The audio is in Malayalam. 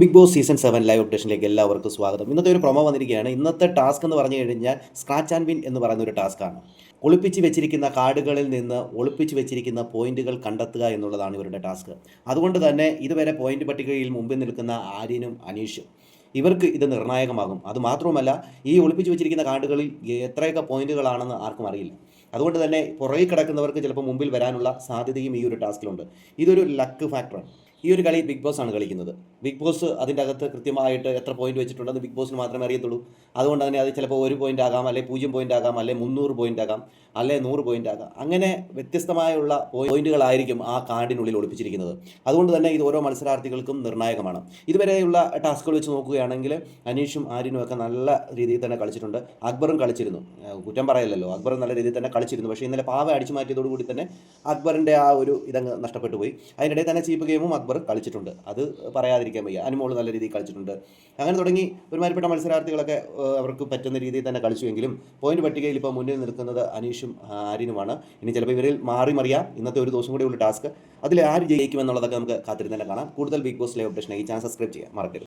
ബിഗ് ബോസ് സീസൺ 7 ലൈവ് അപ്ഡേഷനിലേക്ക് എല്ലാവർക്കും സ്വാഗതം. ഇന്നത്തെ ഒരു പ്രൊമോ വന്നിരിക്കുകയാണ്. ഇന്നത്തെ ടാസ്ക് എന്ന് പറഞ്ഞു കഴിഞ്ഞാൽ സ്ക്രാച്ച് ആൻഡ് വിൻ എന്ന് പറയുന്ന ഒരു ടാസ്ക്കാണ്. ഒളിപ്പിച്ച് വെച്ചിരിക്കുന്ന കാർഡുകളിൽ നിന്ന് ഒളിപ്പിച്ച് വെച്ചിരിക്കുന്ന പോയിന്റുകൾ കണ്ടെത്തുക എന്നുള്ളതാണ് ഇവരുടെ ടാസ്ക്. അതുകൊണ്ട് തന്നെ ഇതുവരെ പോയിന്റ് പട്ടികയിൽ മുമ്പിൽ നിൽക്കുന്ന ആര്യനും അനീഷും ഇവർക്ക് ഇത് നിർണായകമാകും. അതുമാത്രവുമല്ല, ഈ ഒളിപ്പിച്ച് വെച്ചിരിക്കുന്ന കാർഡുകളിൽ എത്രയൊക്കെ പോയിന്റുകളാണെന്ന് ആർക്കും അറിയില്ല. അതുകൊണ്ട് തന്നെ പുറകിൽ കിടക്കുന്നവർക്ക് ചിലപ്പോൾ മുമ്പിൽ വരാനുള്ള സാധ്യതയും ഈ ഒരു ടാസ്കിലുണ്ട്. ഇതൊരു ലക്ക് ഫാക്ടറാണ്. ഈ ഒരു കളി ബിഗ് ബോസ് ആണ് കളിക്കുന്നത്. ബിഗ് ബോസ് അതിൻ്റെ അകത്ത് കൃത്യമായിട്ട് എത്ര പോയിന്റ് വെച്ചിട്ടുണ്ടെന്ന് ബിഗ് ബോസിന് മാത്രമേ അറിയത്തുള്ളൂ. അതുകൊണ്ട് തന്നെ അത് ചിലപ്പോൾ 1 പോയിന്റ് ആകാം, അല്ലെങ്കിൽ 0 പോയിന്റ് ആകാം, അല്ലെങ്കിൽ 300 പോയിന്റ് ആകാം, അല്ലെങ്കിൽ 100 പോയിന്റ് ആകാം. അങ്ങനെ വ്യത്യസ്തമായുള്ള പോയിന്റുകളായിരിക്കും ആ കാർഡിനുള്ളിൽ ഒളിപ്പിച്ചിരിക്കുന്നത്. അതുകൊണ്ട് തന്നെ ഇത് ഓരോ മത്സരാർത്ഥികൾക്കും നിർണായകമാണ്. ഇതുവരെയുള്ള ടാസ്കുകൾ വെച്ച് നോക്കുകയാണെങ്കിൽ അനീഷും ആര്യനും ഒക്കെ നല്ല രീതിയിൽ തന്നെ കളിച്ചിട്ടുണ്ട്. അക്ബറും കളിച്ചിരുന്നു, കുറ്റം പറയല്ലോ, അക്ബറും നല്ല രീതിയിൽ തന്നെ കളിച്ചിരുന്നു. പക്ഷേ ഇന്നലെ പാവ അടിച്ചു മാറ്റിയതോടുകൂടി തന്നെ അക്ബറിൻ്റെ ആ ഒരു ഇതങ്ങ് നഷ്ടപ്പെട്ടു പോയി. അതിനിടയിൽ തന്നെ ചീപ്പ് ഗെയിമും അക്ബർ കളിച്ചിട്ടുണ്ട്, അത് പറയാതിരിക്കാൻ വയ്യ. അനുമോൾ നല്ല രീതിയിൽ കളിച്ചിട്ടുണ്ട്. അങ്ങനെ തുടങ്ങി ഒരുമാതിരിപ്പെട്ട മത്സരാർത്ഥികളൊക്കെ അവർക്ക് പറ്റുന്ന രീതിയിൽ തന്നെ കളിച്ചുവെങ്കിലും പോയിന്റ് പട്ടികയിൽ ഇപ്പോൾ മുന്നിൽ നിൽക്കുന്നത് അനീഷും ആര്യനുമാണ്. ഇനി ചിലപ്പോൾ ഇവരിൽ മാറി മറിയാം. ഇന്നത്തെ ഒരു ദിവസം കൂടിയുള്ള ടാസ്ക്, അതിൽ ആര് ജയിക്കുമെന്നുള്ളതൊക്കെ നമുക്ക് കാത്തിരുന്ന് തന്നെ കാണാം. കൂടുതൽ ബിഗ് ബോസ് ലൈവ് അപ്ഡേഷൻ ഈ ചാനൽ സബ്സ്ക്രൈബ് ചെയ്യാം, മറക്കരുത്.